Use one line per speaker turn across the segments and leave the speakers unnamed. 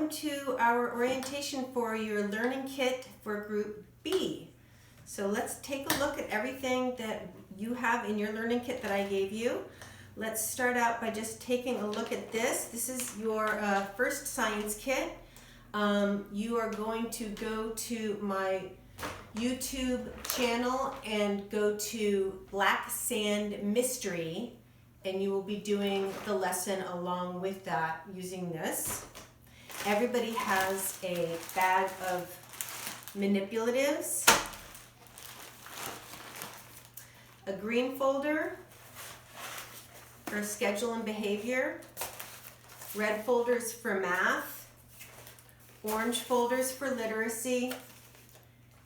welcome to our orientation for your learning kit for Group B. So let's take a look at everything that you have in your learning kit that I gave you. Let's start out by just taking a look at this. This is your first science kit. You are going to go to my YouTube channel and go to Black Sand Mystery, and you will be doing the lesson along with that using this. Everybody has a bag of manipulatives, a green folder for schedule and behavior, red folders for math, orange folders for literacy,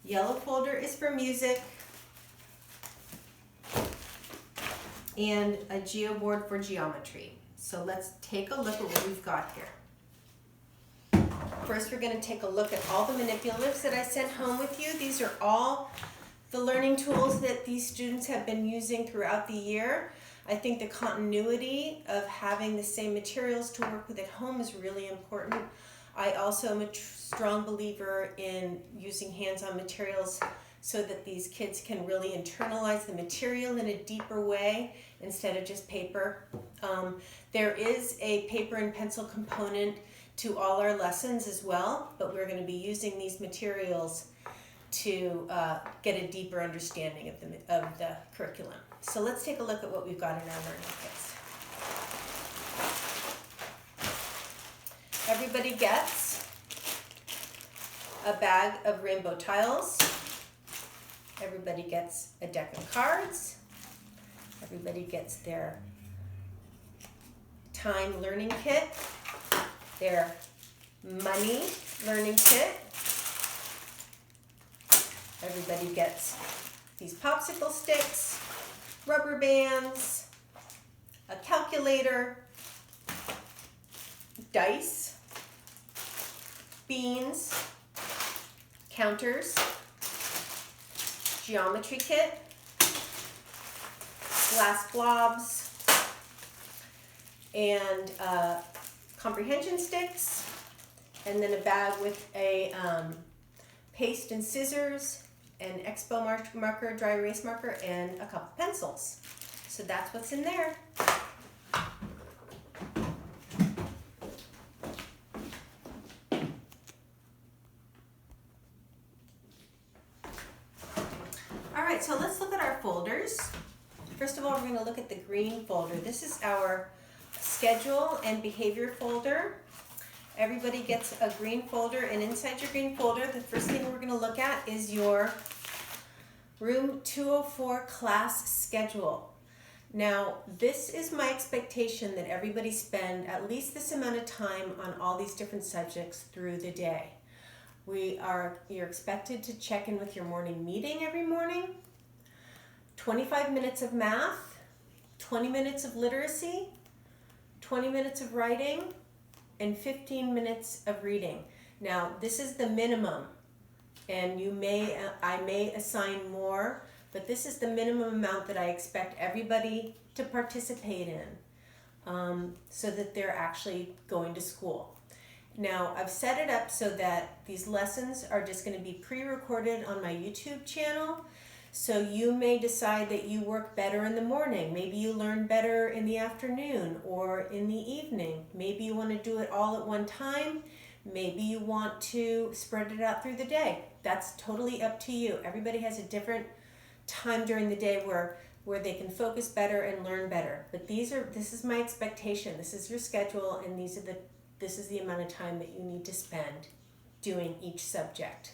yellow folder is for music, and a geo board for geometry. So let's take a look at what we've got here. First, we're going to take a look at all the manipulatives that I sent home with you. These are all the learning tools that these students have been using throughout the year. I think the continuity of having the same materials to work with at home is really important. I also am a strong believer in using hands-on materials so that these kids can really internalize the material in a deeper way instead of just paper. There is a paper and pencil component to all our lessons as well, but we're going to be using these materials to get a deeper understanding of the curriculum. So let's take a look at what we've got in our learning kits. Everybody gets a bag of rainbow tiles. Everybody gets a deck of cards. Everybody gets their time learning kit, their money learning kit. Everybody gets these popsicle sticks, rubber bands, a calculator, dice, beans, counters, geometry kit, glass blobs, and comprehension sticks, and then a bag with a paste and scissors, an Expo marker, dry erase marker, and a couple pencils. So that's what's in there. Alright, so let's look at our folders. First of all, we're going to look at the green folder. This is our schedule and behavior folder. Everybody gets a green folder, and inside your green folder, the first thing we're going to look at is your Room 204 class schedule. Now, this is my expectation that everybody spend at least this amount of time on all these different subjects through the day. You're expected to check in with your morning meeting every morning, 25 minutes of math, 20 minutes of literacy, 20 minutes of writing, and 15 minutes of reading. Now, this is the minimum, and I may assign more, but this is the minimum amount that I expect everybody to participate in, so that they're actually going to school. Now, I've set it up so that these lessons are just going to be pre-recorded on my YouTube channel. So you may decide that you work better in the morning. Maybe you learn better in the afternoon or in the evening. Maybe you want to do it all at one time. Maybe you want to spread it out through the day. That's totally up to you. Everybody has a different time during the day where they can focus better and learn better. But this is my expectation. This is your schedule, and this is the amount of time that you need to spend doing each subject.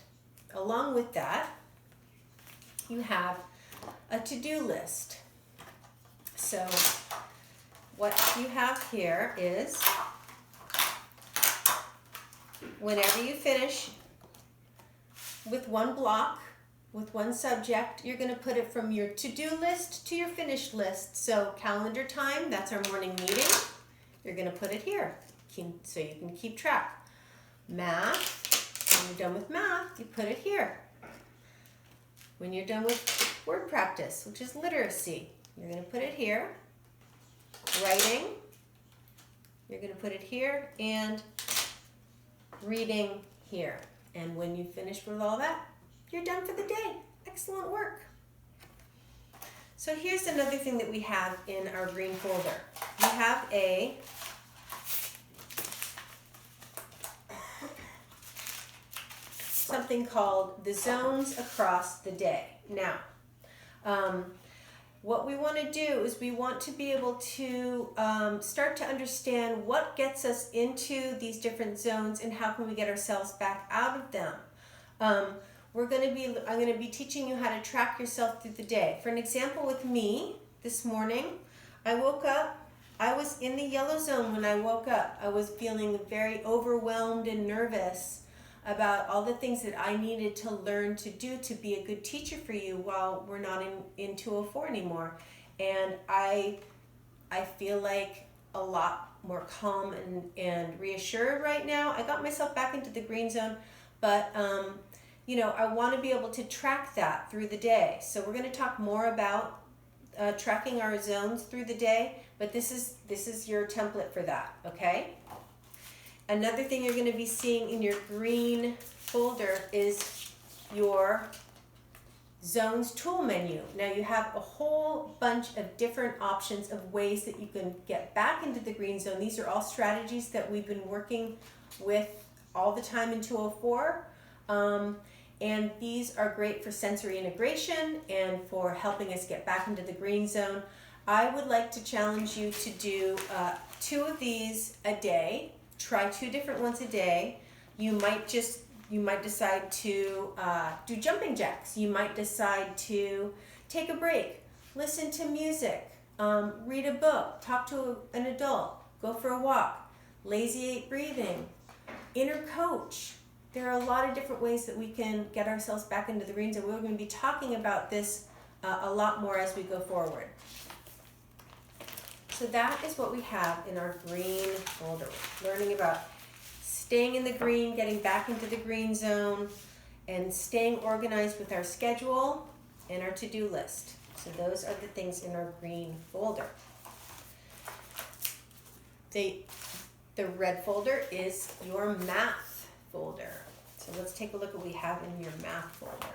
Along with that, you have a to-do list. So what you have here is, whenever you finish with one block, with one subject, you're going to put it from your to-do list to your finished list. So calendar time, that's our morning meeting. You're going to put it here so you can keep track. Math, when you're done with math, you put it here. When you're done with word practice, which is literacy, you're going to put it here. Writing, you're going to put it here. And reading here. And when you finish with all that, you're done for the day. Excellent work. So here's another thing that we have in our green folder. We have something called the zones across the day. Now, what we want to do is we want to be able to start to understand what gets us into these different zones and how can we get ourselves back out of them. I'm going to be teaching you how to track yourself through the day. For an example with me, this morning, I woke up, I was in the yellow zone when I woke up. I was feeling very overwhelmed and nervous about all the things that I needed to learn to do to be a good teacher for you while we're not in 204 anymore. And I feel like a lot more calm and reassured right now. I got myself back into the green zone, but I want to be able to track that through the day. So we're going to talk more about tracking our zones through the day, but this is your template for that, okay? Another thing you're going to be seeing in your green folder is your zones tool menu. Now you have a whole bunch of different options of ways that you can get back into the green zone. These are all strategies that we've been working with all the time in 204. And these are great for sensory integration and for helping us get back into the green zone. I would like to challenge you to do 2 of these a day. Try 2 different ones a day. You might decide to do jumping jacks. You might decide to take a break, listen to music, read a book, talk to an adult, go for a walk, lazy breathing, inner coach. There are a lot of different ways that we can get ourselves back into the green zone. We're going to be talking about this a lot more as we go forward. So that is what we have in our green folder. Learning about staying in the green, getting back into the green zone, and staying organized with our schedule and our to-do list. So those are the things in our green folder. The red folder is your math folder. So let's take a look at what we have in your math folder.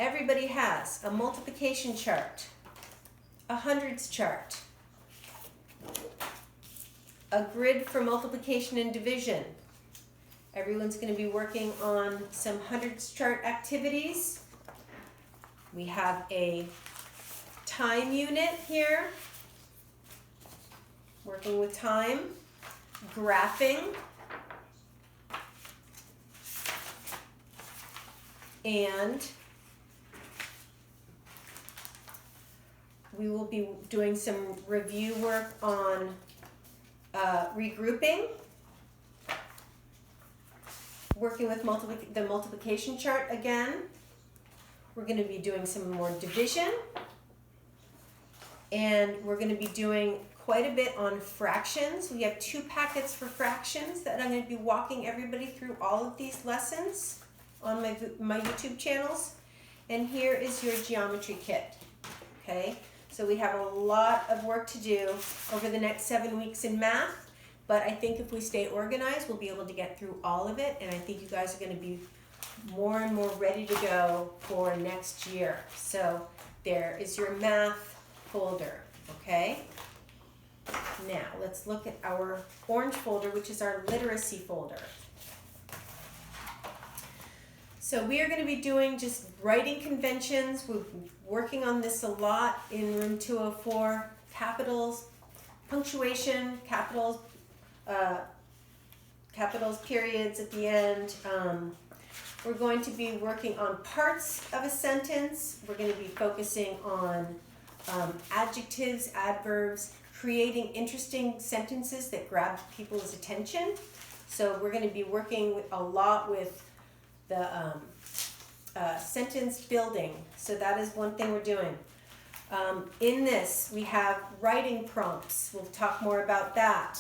Everybody has a multiplication chart, a hundreds chart, a grid for multiplication and division. Everyone's going to be working on some hundreds chart activities. We have a time unit here, working with time, graphing, and we will be doing some review work on regrouping, working with the multiplication chart again. We're going to be doing some more division, and we're going to be doing quite a bit on fractions. We have 2 packets for fractions that I'm going to be walking everybody through all of these lessons on my YouTube channels. And here is your geometry kit, okay? So we have a lot of work to do over the next 7 weeks in math, but I think if we stay organized, we'll be able to get through all of it, and I think you guys are going to be more and more ready to go for next year. So there is your math folder, okay? Now let's look at our orange folder, which is our literacy folder. So we are going to be doing just writing conventions. We're working on this a lot in room 204. Capitals, punctuation, capitals, periods at the end. We're going to be working on parts of a sentence. We're going to be focusing on adjectives, adverbs, creating interesting sentences that grab people's attention. So we're going to be working a lot with the sentence building. So that is one thing we're doing. In this, we have writing prompts. We'll talk more about that.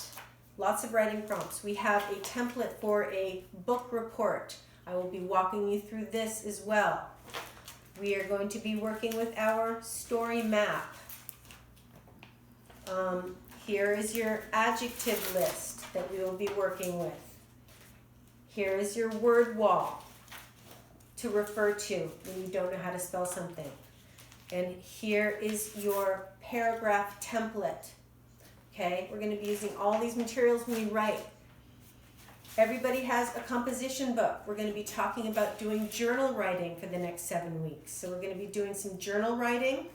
Lots of writing prompts. We have a template for a book report. I will be walking you through this as well. We are going to be working with our story map. Here is your adjective list. that we will be working with. Here is your word wall to refer to when you don't know how to spell something. And here is your paragraph template. Okay, we're going to be using all these materials when we write. Everybody has a composition book. We're going to be talking about doing journal writing for the next 7 weeks. So we're going to be doing some journal writing.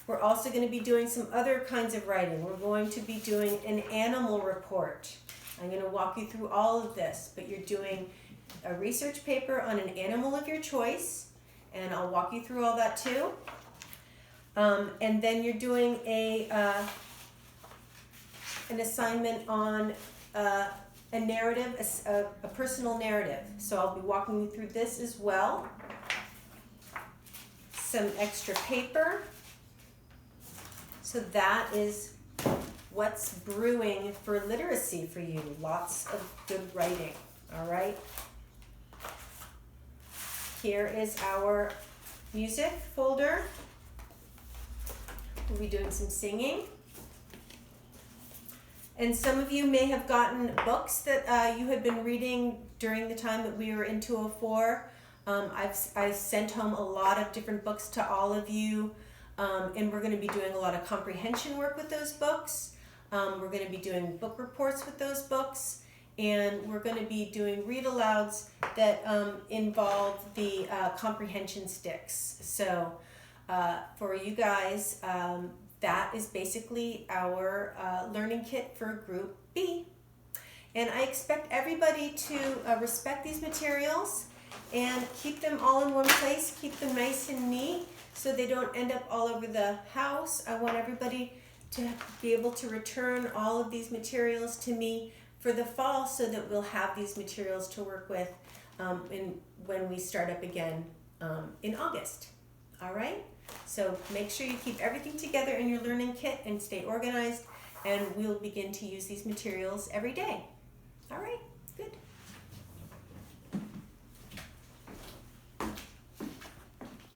We're also going to be doing some other kinds of writing. We're going to be doing an animal report. I'm going to walk you through all of this, but you're doing a research paper on an animal of your choice, and I'll walk you through all that too. And then you're doing an assignment on a narrative, a personal narrative. So I'll be walking you through this as well. Some extra paper. So that is what's brewing for literacy for you. Lots of good writing, all right? Here is our music folder. We'll be doing some singing. And some of you may have gotten books that you had been reading during the time that we were in 204. I've sent home a lot of different books to all of you. And we're going to be doing a lot of comprehension work with those books. We're going to be doing book reports with those books. And we're going to be doing read-alouds that involve the comprehension sticks. So for you guys, that is basically our learning kit for Group B. And I expect everybody to respect these materials and keep them all in one place, keep them nice and neat so they don't end up all over the house. I want everybody to be able to return all of these materials to me for the fall so that we'll have these materials to work with when we start up again in August. All right? So make sure you keep everything together in your learning kit and stay organized, and we'll begin to use these materials every day. All right? Good.